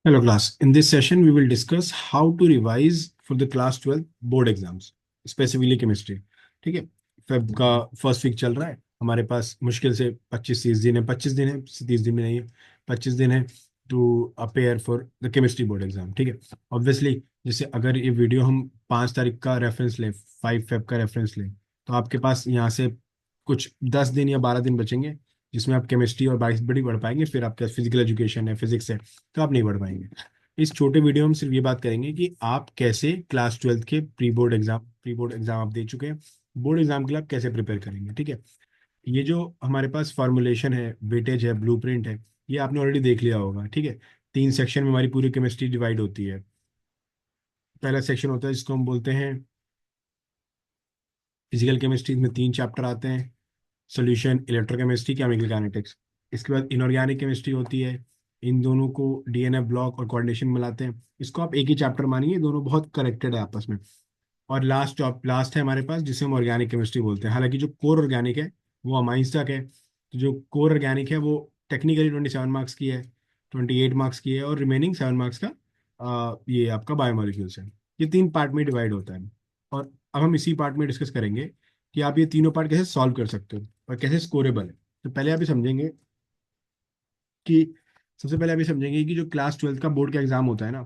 Hello class. In this session, we will discuss how to revise for the class 12 board exams, specifically chemistry. ठीक है। Feb का first week चल रहा है, हमारे पास मुश्किल से 25-30 दिन है, 25 दिन है, 30 दिन में नहीं है, 25 दिन है to appear for the chemistry board exam. ठीक है। ऑब्वियसली जैसे अगर ये वीडियो हम 5 तारीख का रेफरेंस लें, 5 फेब का रेफरेंस लें, तो आपके पास यहाँ से कुछ 10 दिन या 12 दिन बचेंगे जिसमें आप केमिस्ट्री और बाइस बड़ी पढ़ पाएंगे। फिर आपके पास फिजिकल एजुकेशन है, फिजिक्स है, तो आप नहीं पढ़ पाएंगे। इस छोटे वीडियो में हम सिर्फ ये बात करेंगे कि आप कैसे क्लास 12 के प्री बोर्ड एग्जाम आप दे चुके हैं, बोर्ड एग्जाम के लिए आप कैसे प्रिपेयर करेंगे। ठीक है। ये जो हमारे पास फॉर्मुलेशन है, वेटेज है, ब्लूप्रिंट है, ये आपने ऑलरेडी देख लिया होगा। ठीक है। 3 सेक्शन में हमारी पूरी केमिस्ट्री डिवाइड होती है। पहला सेक्शन होता है जिसको हम बोलते हैं फिजिकल केमिस्ट्री, में 3 चैप्टर आते हैं: सोल्यूशन, इलेक्ट्रोकेमिस्ट्री, केमिकल काइनेटिक्स। इसके बाद इनऑर्गेनिक केमिस्ट्री होती है। इन दोनों को डीएनए ब्लॉक और कोऑर्डिनेशन मिलाते हैं। इसको आप एक ही चैप्टर मानिए, दोनों बहुत कनेक्टेड है आपस में। और लास्ट है हमारे पास जिसे हम ऑर्गेनिक केमिस्ट्री बोलते हैं। हालांकि जो कोर ऑर्गेनिक है वो अमाइंस तक है। तो जो कोर ऑर्गेनिक है वो टेक्निकली 27 मार्क्स की है, 28 मार्क्स की है, और रिमेनिंग 7 मार्क्स का ये आपका बायोमोलिक्यूल्स है। ये 3 पार्ट में डिवाइड होता है। और अब हम इसी पार्ट में डिस्कस करेंगे कि आप ये तीनों पार्ट कैसे सॉल्व कर सकते हो और कैसे स्कोरेबल है। तो पहले आप ये समझेंगे कि सबसे पहले आप ये समझेंगे कि जो क्लास 12 का बोर्ड का एग्जाम होता है ना,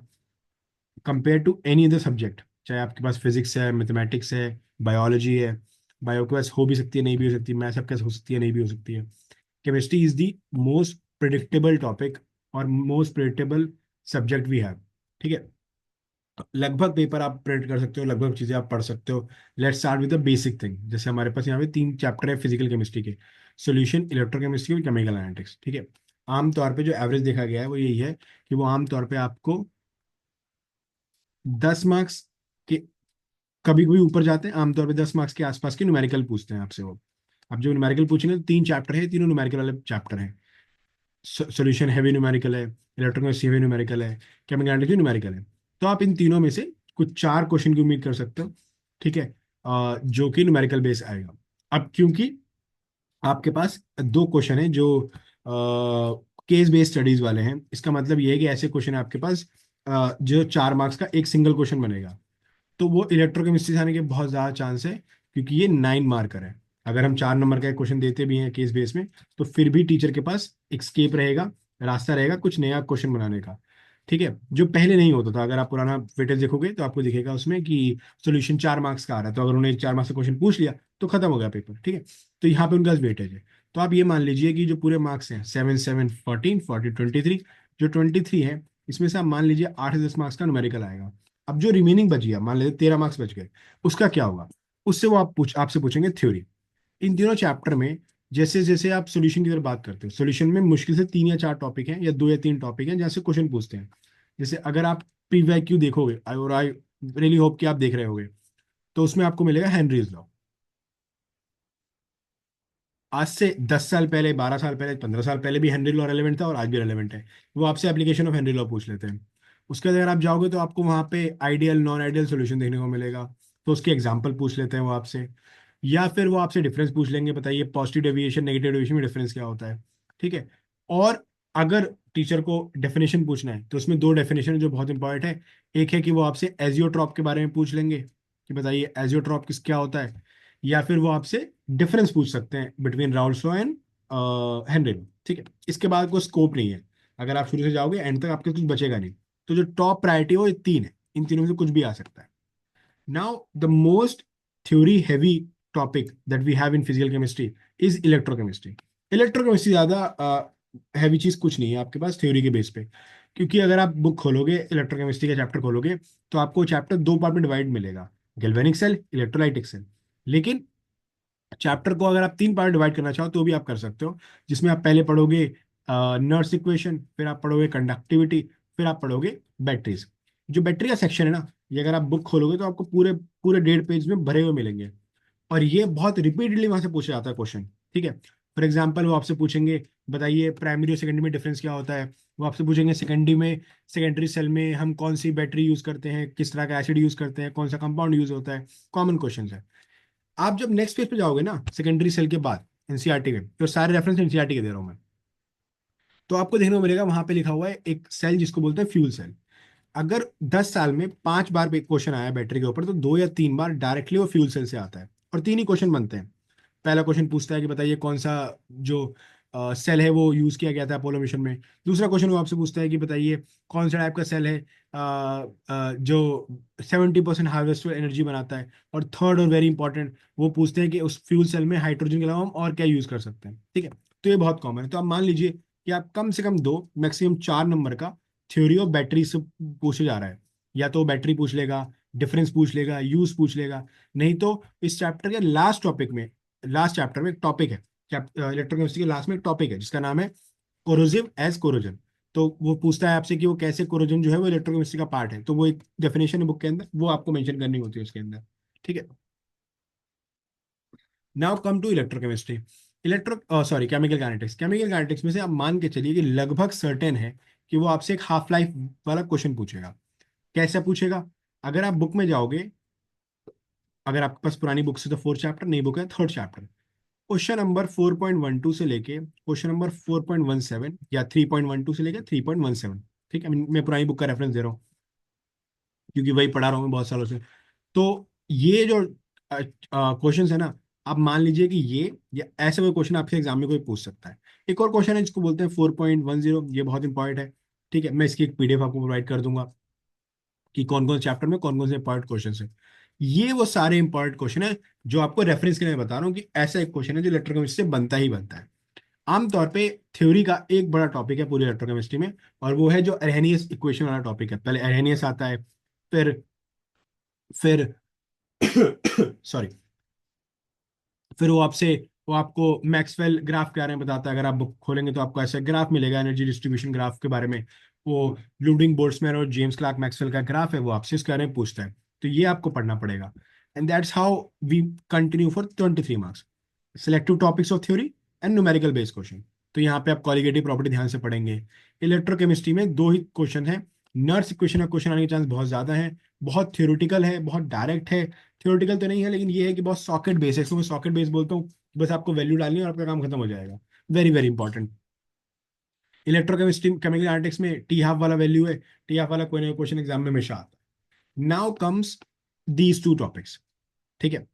compare to any other subject, चाहे आपके पास फिजिक्स है, मैथमेटिक्स है, बायोलॉजी है, बायो के पास हो भी सकती है, नहीं भी हो सकती, मैथ्स आपके पास हो सकती है, नहीं भी हो सकती है, chemistry is the most predictable topic और most predictable subject we have. ठीक है। लगभग पेपर आप प्रिंट कर सकते हो, लगभग चीजें आप पढ़ सकते हो। Let's start with the basic thing. जैसे हमारे पास यहाँ पे 3 चैप्टर है फिजिकल केमिस्ट्री के: सॉल्यूशन, इलेक्ट्रोकेमिस्ट्री और केमिकल एनालिटिक्स। ठीक है। आमतौर पे जो एवरेज देखा गया है वो यही है कि वो आमतौर पे आपको 10 मार्क्स के, कभी कभी ऊपर जाते हैं, आमतौर पे 10 मार्क्स के आसपास के न्यूमेरिकल पूछते हैं आपसे वो। अब जो न्यूमेरिकल पूछेंगे तो 3 चैप्टर है, तीनों न्यूमेरिकल वाले चैप्टर हैं। सॉल्यूशन हैवी न्यूमेरिकल है, इलेक्ट्रोकेमिस्ट्री हैवी न्यूमेरिकल है, केमिकल एनालिटिक्स न्यूमेरिकल है। तो आप इन तीनों में से कुछ 4 क्वेश्चन की उम्मीद कर सकते हो। ठीक है। जो कि न्यूमेरिकल बेस आएगा। अब क्योंकि आपके पास 2 क्वेश्चन है जो केस बेस्ड स्टडीज वाले हैं, इसका मतलब ये है कि ऐसे क्वेश्चन है आपके पास जो 4 मार्क्स का एक सिंगल क्वेश्चन बनेगा। तो वो इलेक्ट्रोकेमिस्ट्री से आने के बहुत ज़्यादा चांस है, क्योंकि ये 9 मार्कर है। अगर हम 4 नंबर का एक क्वेश्चन देते भी हैं केस बेस में, तो फिर भी टीचर के पास एक स्केप रहेगा, रास्ता रहेगा कुछ नया क्वेश्चन बनाने का। ठीक है। जो पहले नहीं होता था, अगर आप पुराना वेटेज देखोगे तो आपको दिखेगा उसमें कि सोल्यूशन 4 मार्क्स का आ रहा है, तो अगर उन्हें 4 मार्क्स का क्वेश्चन पूछ लिया तो खत्म हो गया पेपर। ठीक है। तो यहाँ पे उनका वेटेज है। तो आप ये मान लीजिए कि जो पूरे मार्क्स हैं 7 7 14 40 23, जो 23 है, इसमें से आप मान लीजिए 8 से 10 मार्क्स का न्यूमेरिकल आएगा। अब जो रिमेनिंग बच गया, मान लेते 13 मार्क्स बच गए, उसका क्या होगा? उससे वो आपसे पूछेंगे थ्योरी। इन तीनों चैप्टर में जैसे जैसे आप सॉल्यूशन की तरफ बात करते हो, सॉल्यूशन में मुश्किल से 3 या 4 टॉपिक हैं, या 2 या 3 टॉपिक हैं जहाँ से क्वेश्चन पूछते हैं। जैसे अगर आप प्रीवैक्यू देखोगे, आई रियली होप कि आप देख रहे होगे, तो उसमें आपको मिलेगा हेनरीज लॉ। आज से 10 साल पहले, 12 साल पहले, 15 साल पहले भी हेनरी लॉ रेलेवेंट था और आज भी रेलेवेंट है। वो आपसे एप्लीकेशन ऑफ हेनरी लॉ पूछ लेते हैं। उसके बाद अगर आप जाओगे तो आपको वहाँ पे आइडियल नॉन आइडियल सोल्यूशन देखने को मिलेगा, तो उसके एग्जाम्पल पूछ लेते हैं वो आपसे। या फिर वो आपसे डिफरेंस पूछ लेंगे, बताइए पॉजिटिव डेविएशन नेगेटिव डेविएशन में डिफरेंस क्या होता है। ठीक है। और अगर टीचर को डेफिनेशन पूछना है तो उसमें 2 डेफिनेशन जो बहुत इंपॉर्टेंट है। एक है कि वो आपसे एजियोट्रॉप के बारे में पूछ लेंगे कि बताइए एजियोट्रॉप किस क्या होता है। या फिर वो आपसे डिफरेंस पूछ सकते हैं between Raoult's law and Henry law. ठीक है। इसके बाद कोई स्कोप नहीं है, अगर आप शुरू से जाओगे एंड तक आपके कुछ बचेगा नहीं। तो जो टॉप प्रायोरिटी है वो ये 3 है, इन तीनों में से कुछ भी आ सकता है। Now the most theory heavy topic that we have in physical chemistry is electrochemistry. Electrochemistry ज्यादा हैवी चीज कुछ नहीं है आपके पास थ्योरी के बेस पे, क्योंकि अगर आप बुक खोलोगे, इलेक्ट्रोकेमिस्ट्री का चैप्टर खोलोगे, तो आपको चैप्टर 2 पार्ट में डिवाइड मिलेगा: गैल्वेनिक सेल, इलेक्ट्रोलाइटिक सेल। लेकिन चैप्टर को अगर आप 3 पार्ट डिवाइड करना चाहो तो भी आप कर सकते हो, जिसमें आप पहले पढ़ोगे नर्स इक्वेशन, फिर आप पढ़ोगे कंडक्टिविटी, फिर आप पढ़ोगे बैटरीज। जो बैटरी का सेक्शन है ना, ये अगर आप बुक खोलोगे तो आपको पूरे पूरे 1.5 पेज में भरे हुए मिलेंगे। और ये बहुत रिपीटेडली वहां से पूछा जाता है क्वेश्चन। ठीक है। फॉर एग्जाम्पल वो आपसे पूछेंगे बताइए प्राइमरी और सेकेंडरी में डिफरेंस क्या होता है। वो आपसे पूछेंगे सेकेंडरी सेल में हम कौन सी बैटरी यूज करते हैं, किस तरह का एसिड यूज करते हैं, कौन सा कंपाउंड यूज होता है। कॉमन क्वेश्चन है। आप जब नेक्स्ट पेज पे जाओगे ना, सेकेंडरी सेल के बाद एनसीईआरटी में, तो सारे रेफरेंस एनसीईआरटी के दे रहा हूँ मैं। तो आपको देखने को मिलेगा वहां पे लिखा हुआ है एक सेल जिसको बोलते हैं फ्यूल सेल। अगर 10 साल में 5 बार क्वेश्चन आया बैटरी के ऊपर, तो 2 या 3 बार डायरेक्टली वो फ्यूल सेल से आता है, और 3 ही क्वेश्चन बनते हैं। पहला क्वेश्चन पूछता है कि बताइए कौन सा जो सेल है वो यूज किया गया था अपोलो मिशन में। दूसरा क्वेश्चन वो आपसे पूछता है कि बताइए कौन सा टाइप का सेल है जो 70% हार्वेस्टेबल एनर्जी बनाता है। और थर्ड और वेरी इंपॉर्टेंट, वो पूछते हैं कि उस फ्यूल सेल में हाइड्रोजन के अलावा हम और क्या यूज कर सकते हैं। ठीक है, तो ये बहुत कॉमन है। तो आप मान लीजिए कि आप कम से कम 2 मैक्सिमम 4 नंबर का थ्योरी ऑफ बैटरी से पूछे जा रहा है। या तो बैटरी पूछ लेगा, डिफरेंस पूछ लेगा, यूज पूछ लेगा, नहीं तो इस चैप्टर के लास्ट चैप्टर में एक टॉपिक है, इलेक्ट्रोकेमिस्ट्री के लास्ट में एक टॉपिक है जिसका नाम है कोरोजिव एज कोरोजन। तो वो पूछता है आपसे कि वो कैसे कोरोजन जो है वो इलेक्ट्रोकेमिस्ट्री का पार्ट है, तो वो एक डेफिनेशन है बुक के अंदर, वो आपको मेंशन करनी होती है उसके अंदर। ठीक है, now come to electrochemistry. Chemical kinetics. Chemical kinetics में से आप मान के चलिए कि लगभग सर्टेन है कि वो आपसे एक हाफ लाइफ वाला क्वेश्चन पूछेगा। कैसे पूछेगा? अगर आप बुक में जाओगे, अगर आपके पास पुरानी बुक से तो 4 चैप्टर, नई बुक है 3rd चैप्टर, क्वेश्चन नंबर 4.12 से लेके क्वेश्चन नंबर 4.17 या 3.12 से लेके 3.17। ठीक है, मैं पुरानी बुक का रेफरेंस दे रहा हूँ क्योंकि वही पढ़ा रहा हूँ मैं बहुत सालों से। तो ये जो क्वेश्चन है ना, आप मान लीजिए कि ये ऐसे कोई क्वेश्चन आपसे एग्जाम में कोई पूछ सकता है। एक और क्वेश्चन है जिसको बोलते हैं 4.10, ये बहुत इंपॉर्टेंट है। ठीक है, मैं इसकी एक पीडीएफ आपको प्रोवाइड कर दूंगा कि कौन कौन चैप्टर में कौन कौन से इंपॉर्टेंट क्वेश्चन है। ये वो सारे इंपॉर्टेंट क्वेश्चन है जो आपको रेफरेंस के लिए बता रहा हूँ कि ऐसा एक क्वेश्चन है जो इलेक्ट्रोकेमिस्ट्री से बनता ही बनता है। आमतौर पे थ्योरी का एक बड़ा टॉपिक है पूरी इलेक्ट्रोकेमिस्ट्री में, और वो है जो अरहेनियस इक्वेशन वाला टॉपिक है। पहले अरहेनियस आता है, फिर फिर सॉरी, फिर वो आपको मैक्सवेल ग्राफ के बारे में बताता है। अगर आप बुक खोलेंगे तो आपको ऐसा ग्राफ मिलेगा एनर्जी डिस्ट्रीब्यूशन ग्राफ के बारे में। वो लुडिंग बोल्ट्जमैन और जेम्स क्लार्क मैक्सवेल का ग्राफ है, वो आपसे इसके बारे में पूछता है। तो ये आपको पढ़ना पड़ेगा। And that's how we continue for 23 marks, selective topics of theory and numerical based question. तो यहाँ पे आप कॉलिगेटिव प्रॉपर्टी ध्यान से पढ़ेंगे। इलेक्ट्रोकेमिस्ट्री में 2 ही क्वेश्चन है। नर्स इक्वेशन का क्वेश्चन आने के चांस बहुत ज्यादा है। बहुत थ्योरेटिकल है, बहुत डायरेक्ट है। थ्योरेटिकल तो नहीं है, लेकिन ये है कि बहुत सॉकेट बेस है, इसको मैं सॉकेट बेस बोलता हूँ। बस आपको वैल्यू डालनी है और आपका काम खत्म हो जाएगा। Very very important. Electrochemistry chemical analytics में टी हाफ वाला वैल्यू है। टी हाफ वाला कोई ना क्वेश्चन एग्जाम में हमेशा आता है। Now comes these 2 topics. ठीक है,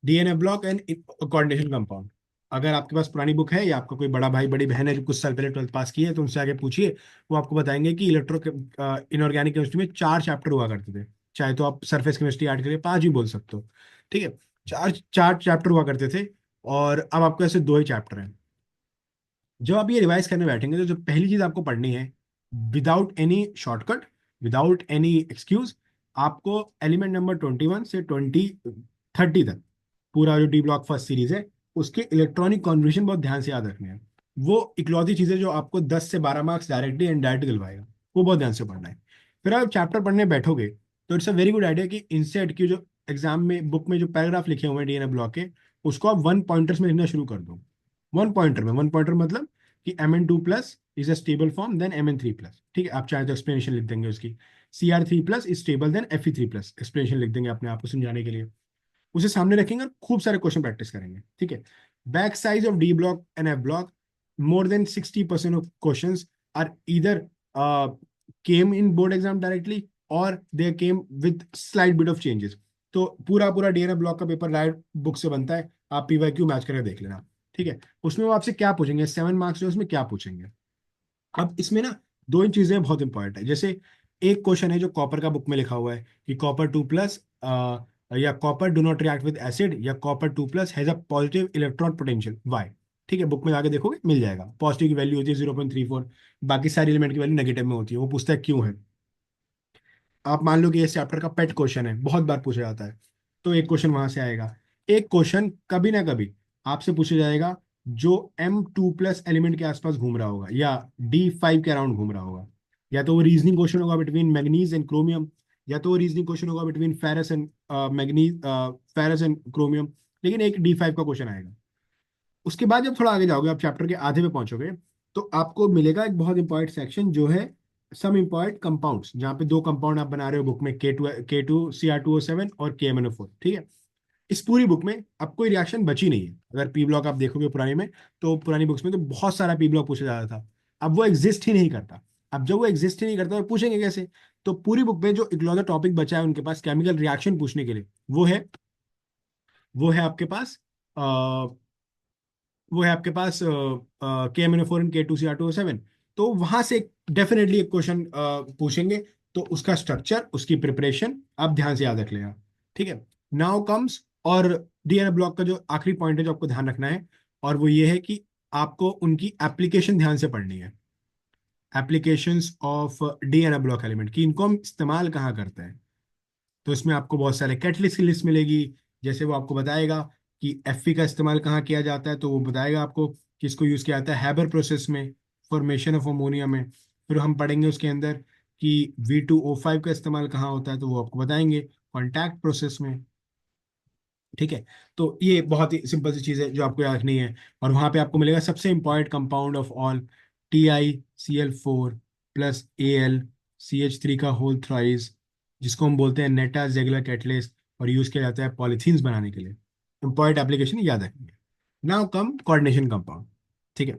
DNA block and coordination compound. अगर आपके पास पुरानी बुक है या आपका कोई बड़ा भाई बड़ी बहन है जो कुछ साल पहले 12th पास की है, तो उनसे आगे पूछिए। वो आपको बताएंगे कि इनऑर्गेनिक केमिस्ट्री में 4 चैप्टर हुआ करते थे। चाहे तो आप सरफेस केमिस्ट्री ऐड करिए, 5 भी बोल सकते हो। ठीक है, चार चार चैप्टर हुआ करते थे, और अब आपको ऐसे 2 ही चैप्टर हैं। जब आप ये रिवाइज करने बैठेंगे तो जो पहली चीज आपको पढ़नी है, without any shortcut, without any excuse, आपको एलिमेंट नंबर 21 से 2030 तक पूरा जो डी ब्लॉक फर्स्ट सीरीज है उसके इलेक्ट्रॉनिक कॉन्वोल्यूशन बहुत ध्यान से याद रखने हैं। वो इकलौती चीजें जो आपको 10 से 12 मार्क्स डायरेक्टली एंड डायरेक्टली दिलवाएगा, वो बहुत ध्यान से पढ़ना है। फिर आप चैप्टर पढ़ने बैठोगे तो it's a very good idea कि इंसेट की जो एग्जाम में बुक में जो पैराग्राफ लिखे हुए हैं डीएनए ब्लॉक के, उसको आप 1 पॉइंटर्स में लिखना शुरू कर दो। 1 पॉइंटर मतलब कि Mn2+ is a stable form then Mn3+। ठीक है, आप चाहे तो एक्सप्लेनेशन लिख देंगे उसकी, Cr3+ is stable then Fe3+, explanation लिख देंगे अपने आप को समझाने के लिए। उसे सामने रखेंगे और खूब सारे क्वेश्चन प्रैक्टिस करेंगे। ठीक है, basics of D block and F block, more than 60% of question are इधर came in board exam directly, और they came with slight bit of changes. तो पूरा पूरा डीएनए ब्लॉक का पेपर राइट बुक से बनता है, आप पीवाईक्यू मैच करके देख लेना। ठीक है, उसमें वो आपसे क्या पूछेंगे, 7 मार्क्स जो उसमें क्या पूछेंगे। अब इसमें ना 2 ही चीजें बहुत इंपॉर्टेंट है। जैसे एक क्वेश्चन है जो कॉपर का बुक में लिखा हुआ है कि कॉपर 2+ या copper do not react with acid, या copper 2+ has a positive electron potential why. ठीक है, बुक में जाके देखोगे मिल जाएगा। पॉजिटिव की वैल्यू होती है 0.34, बाकी सारी एलिमेंट की वैल्यू नेगेटिव में होती है। वो पूछता है क्यों है। आप मान लो कि ये चैप्टर का पेट क्वेश्चन है, बहुत बार पूछा जाता है, तो एक क्वेश्चन वहां से आएगा। एक क्वेश्चन कभी ना कभी आपसे पूछा जाएगा जो M2+ एलिमेंट के आसपास घूम रहा होगा या D5 के अराउंड घूम रहा होगा। या तो वो रीजनिंग क्वेश्चन होगा बिटवीन मैग्नीज एंड क्रोमियम, या तो वो रीजनिंग क्वेश्चन होगा between ferrous and manganese, ferrous and chromium. लेकिन एक D5 का क्वेश्चन आएगा। उसके बाद जब थोड़ा आगे जाओगे, आप चैप्टर के आधे पे पहुंचोगे, तो आपको मिलेगा एक बहुत इंपॉर्टेंट सेक्शन जो है सम इंपॉर्टेंट कंपाउंड्स, जहाँ पे 2 कंपाउंड आप बना रहे हो बुक में, K2Cr2O7 और KMnO4। ठीक है, इस पूरी बुक में अब कोई रिएक्शन बची नहीं है। अगर पी ब्लॉक आप देखोगे पुरानी में, तो पुरानी बुक्स में तो बहुत सारा पी ब्लॉक पूछा जाता था। अब वो एग्जिस्ट ही नहीं करता। अब जब वो एग्जिस्ट ही नहीं करता तो पूछेंगे कैसे? तो पूरी बुक में जो इकलौता टॉपिक बचा है उनके पास केमिकल रिएक्शन पूछने के लिए, वो है आपके पास वो है आपके पास K M N O four and K2Cr2O7। तो वहां से डेफिनेटली एक क्वेश्चन पूछेंगे। तो उसका स्ट्रक्चर, उसकी प्रिपरेशन आप ध्यान से याद रख लेगा। ठीक है। नाउ कम्स, और डीएनए ब्लॉक का जो आखिरी पॉइंट है जो आपको ध्यान रखना है, और वो ये है कि आपको उनकी एप्लीकेशन ध्यान से पढ़नी है। Applications of DNA block element की, इनको हम इस्तेमाल कहाँ करते हैं। तो इसमें आपको बहुत सारे कैटलिस्ट की लिस्ट मिलेगी। जैसे वो आपको बताएगा कि एफ का इस्तेमाल कहाँ किया जाता है, तो वो बताएगा आपको कि इसको यूज़ किया जाता है हैबर प्रोसेस में, फॉर्मेशन ऑफ अमोनिया में। फिर हम पढ़ेंगे उसके अंदर कि V2O5 का इस्तेमाल कहाँ होता है, तो वो आपको बताएंगे कॉन्टैक्ट प्रोसेस में। ठीक है। तो ये बहुत ही सिंपल सी चीज़ है जो आपको याद रखनी है। और वहाँ पे आपको मिलेगा सबसे important compound of all, TiCl4 + Al CH3 का होल थ्राइस, जिसको हम बोलते हैं नेटा जेगुलर कैटलिस्ट, और यूज़ किया जाता है पॉलीथीन्स बनाने के लिए। इंपॉर्टेंट एप्लीकेशन याद रखनी है। नाउ कम कोऑर्डिनेशन कंपाउंड। ठीक है।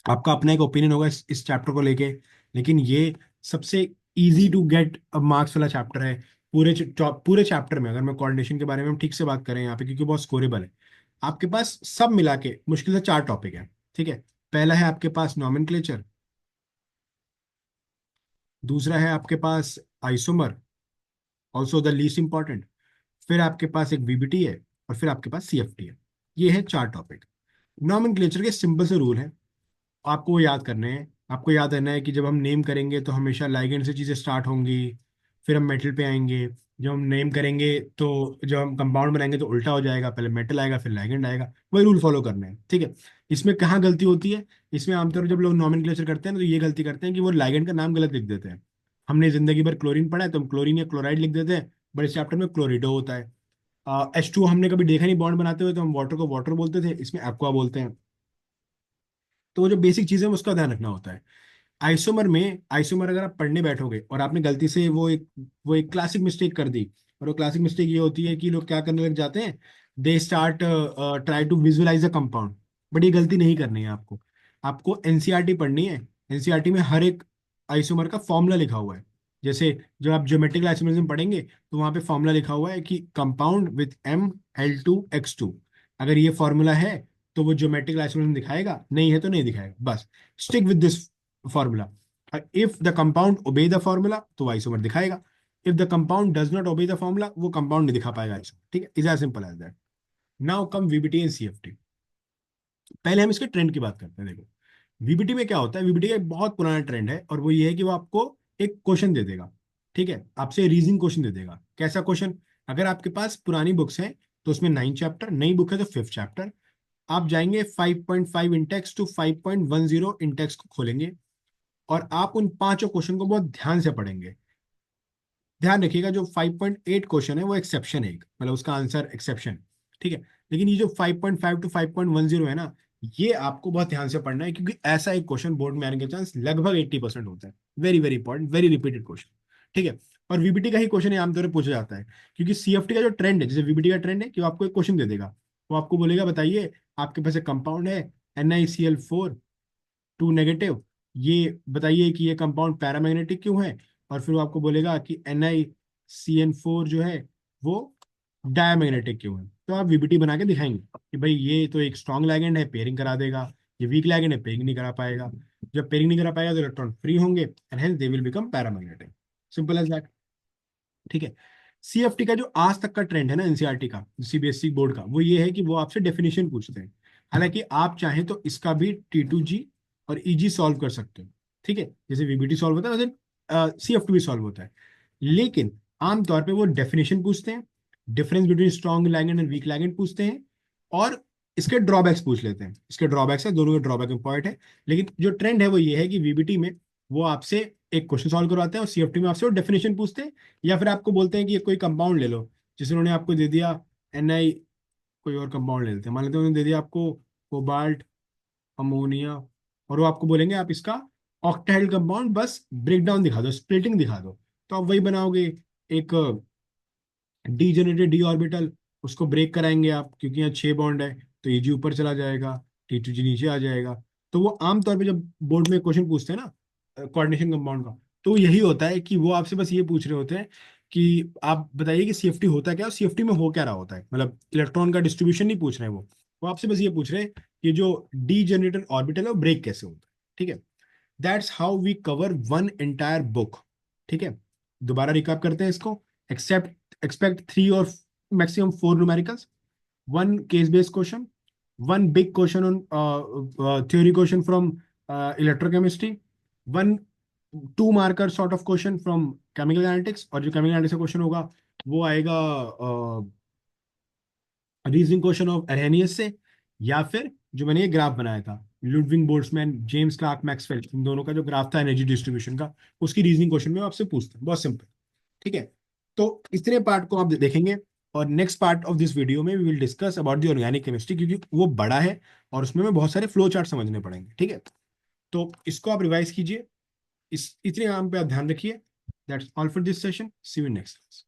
आपका अपना एक ओपिनियन होगा इस चैप्टर को लेके, लेकिन ये सबसे इजी टू गेट मार्क्स वाला चैप्टर है। पूरे चैप्टर में अगर मैं कोऑर्डिनेशन के बारे में हम ठीक से बात करें यहाँ पे, क्योंकि बहुत स्कोरेबल है। आपके पास सब मिला के मुश्किल से 4 टॉपिक है। ठीक है। पहला है आपके पास नॉमेनक्लेचर, दूसरा है आपके पास isomer, also the least important, फिर आपके पास एक वीबीटी है, और फिर आपके पास सीएफटी है। ये है 4 टॉपिक। नॉमेनक्लेचर के सिंपल से रूल है, आपको वो याद करने हैं। आपको याद रहना है कि जब हम नेम करेंगे तो हमेशा लाइगेंड से चीज़ें स्टार्ट होंगी, फिर हम मेटल पे आएंगे। जब हम नेम करेंगे तो जब हम कंपाउंड बनाएंगे तो उल्टा हो जाएगा, पहले मेटल आएगा फिर लाइगेंड आएगा। वही रूल फॉलो करने हैं। ठीक है। इसमें कहाँ गलती होती है? इसमें आमतौर पर जब लोग नॉमेनक्लेचर करते हैं ना, तो ये गलती करते हैं कि वो लाइगेंड का नाम गलत लिख देते हैं। हमने जिंदगी भर क्लोरीन पढ़ा है तो हम क्लोरीन या क्लोराइड लिख देते हैं, बट इस चैप्टर में क्लोरिडो होता है। H2O हमने कभी देखा नहीं बॉन्ड बनाते हुए, तो हम वाटर को वाटर बोलते थे, इसमें एक्वा बोलते हैं। तो वो जो बेसिक चीज़ है उसका ध्यान रखना होता है। आइसोमर अगर आप पढ़ने बैठोगे और आपने गलती से वो एक क्लासिक मिस्टेक कर दी, और वो क्लासिक मिस्टेक ये होती है कि लोग क्या करने लग जाते हैं, they start try to visualise a compound. But ये गलती नहीं करनी है आपको। आपको एनसीईआरटी पढ़नी है। एनसीईआरटी में हर एक आइसोमर का फॉर्मूला लिखा हुआ है। जैसे जब आप ज्योमेट्रिकल आइसोमरिज्म पढ़ेंगे तो वहां पे फॉर्मूला लिखा हुआ है कि कंपाउंड विथ ML2X2, अगर ये फॉर्मूला है तो वो ज्योमेट्रिकल आइसोमरिज्म दिखाएगा, नहीं है तो नहीं दिखाएगा। बस stick with this formula. If the compound obey the formula तो आइसोमर दिखाएगा। If the compound does not obey the formula, वो कंपाउंड नहीं दिखा पाएगा आइसोमर। ठीक है, is as simple as that. Now come VBT and CFT. पहले हम इसके ट्रेंड की बात करते हैं। देखो, वीबीटी में क्या होता है, वीबीटी का एक बहुत पुराना ट्रेंड है, और वो ये है कि वो आपको एक क्वेश्चन दे देगा। ठीक है, आपसे रीजनिंग क्वेश्चन दे देगा। कैसा क्वेश्चन? अगर आपके पास पुरानी बुक्स हैं तो उसमें 9 चैप्टर, नई बुक है तो 5th चैप्टर। आप जाएंगे 5.5 इंटेक्स टू 5.10 इंटेक्स को खोलेंगे, और आप उन पांचों क्वेश्चन को बहुत ध्यान से पढ़ेंगे। ध्यान रखिएगा, जो 5.8 क्वेश्चन है वो एक्सेप्शन है, मतलब उसका आंसर एक्सेप्शन। ठीक है। लेकिन ये जो 5.5 टू 5.10 है ना, ये आपको बहुत ध्यान से पढ़ना है, क्योंकि ऐसा एक क्वेश्चन बोर्ड में आने के चांस लगभग 80% होता है। Very very important, very repeated question. ठीक है। और वीबीटी का ही क्वेश्चन आमतौर पर पूछा जाता है, क्योंकि सीएफटी का जो ट्रेंड है, जैसे वीबीटी का ट्रेंड है कि वो आपको एक क्वेश्चन दे देगा। वो आपको बोलेगा बताइए, आपके पास एक कंपाउंड है NiCl4 2 नेगेटिव, ये बताइए कि ये कंपाउंड पैरामैग्नेटिक क्यों है। और फिर वो आपको बोलेगा कि NiCN4 जो है वो डायमैग्नेटिक क्यों है। तो आप वीबीटी बना के दिखाएंगे कि भाई ये तो एक स्ट्रॉन्ग लिगैंड है, पेयरिंग करा देगा, ये वीक लिगैंड है, पेयरिंग नहीं करा पाएगा। जब पेयरिंग नहीं करा पाएगा तो इलेक्ट्रॉन फ्री होंगे and hence they will become paramagnetic. Simple as that. ठीक है। सीएफटी का जो आज तक का ट्रेंड है ना, एनसीईआरटी का, सीबीएसई बोर्ड का, वो ये है कि वो आपसे डेफिनेशन पूछते हैं। हालांकि आप चाहें तो इसका भी T2G और ईजी सॉल्व कर सकते हो। ठीक है, जैसे वीबीटी सॉल्व होता है वैसे सीएफटी भी सॉल्व होता है। लेकिन आमतौर पे वो डेफिनेशन पूछते हैं, difference between strong ligand and weak ligand पूछते हैं, और इसके ड्रॉबैक्स पूछ लेते हैं। इसके ड्रॉबैक्स है, दोनों के ड्रॉबैक इंपॉर्टेंट है। लेकिन जो ट्रेंड है वो ये है कि वीबीटी में वो आपसे एक क्वेश्चन सॉल्व करवाते हैं, और सीएफटी में आपसे वो डेफिनेशन पूछते हैं, या फिर आपको बोलते हैं कि ये कोई कंपाउंड ले लो। जैसे उन्होंने आपको दे दिया NI, कोई और कंपाउंड ले लेते हैं, मान लेते हैं उन्होंने दे दिया आपको कोबाल्ट, अमोनिया, और वो आपको बोलेंगे आप इसका ऑक्टाइल कंपाउंड बस ब्रेक डाउन दिखा दो, स्प्लिटिंग दिखा दो। तो आप वही बनाओगे, एक डीजेनरेटेड डी ऑर्बिटल, उसको ब्रेक कराएंगे आप, क्योंकि यहाँ 6 बॉन्ड है, तो Eg ऊपर चला जाएगा, T2G नीचे आ जाएगा। तो वो आमतौर पे जब बोर्ड में क्वेश्चन पूछते हैं ना कोऑर्डिनेशन कंपाउंड का, तो यही होता है कि वो आपसे बस ये पूछ रहे होते हैं कि आप बताइए कि सीएफटी होता क्या है और सीएफटी में हो क्या रहा होता है, मतलब इलेक्ट्रॉन का डिस्ट्रीब्यूशन नहीं पूछ रहे हैं वो आपसे बस ये पूछ रहे हैं कि जो डी जनरेटर ऑर्बिटल है वो ब्रेक कैसे होता है। ठीक है, that's how we cover one entire book. ठीक है, दोबारा रिकैप करते हैं इसको। एक्सेप्ट एक्सपेक्ट 3 और maximum 4 numericals, one case based question, one big question on theory question from electrochemistry, one 2 marker sort of question from chemical analytics, और जो chemical analytics का क्वेश्चन होगा वो आएगा रीजनिंग क्वेश्चन ऑफ अरहेनियस से, या फिर जो मैंने ये ग्राफ बनाया था Ludwig Boltzmann James Clerk Maxwell इन दोनों का जो ग्राफ था एनर्जी डिस्ट्रीब्यूशन का, उसकी रीजनिंग क्वेश्चन में आपसे पूछते हैं, बहुत सिंपल। ठीक है, तो इतने पार्ट को आप देखेंगे, और next part of this video में we will discuss about the organic chemistry, क्योंकि वो बड़ा है और उसमें में बहुत सारे फ्लो चार्ट समझने पड़ेंगे। ठीक है, तो इसको आप रिवाइज कीजिए, इस इतने काम पे आप ध्यान रखिए। That's all for this session, see you next.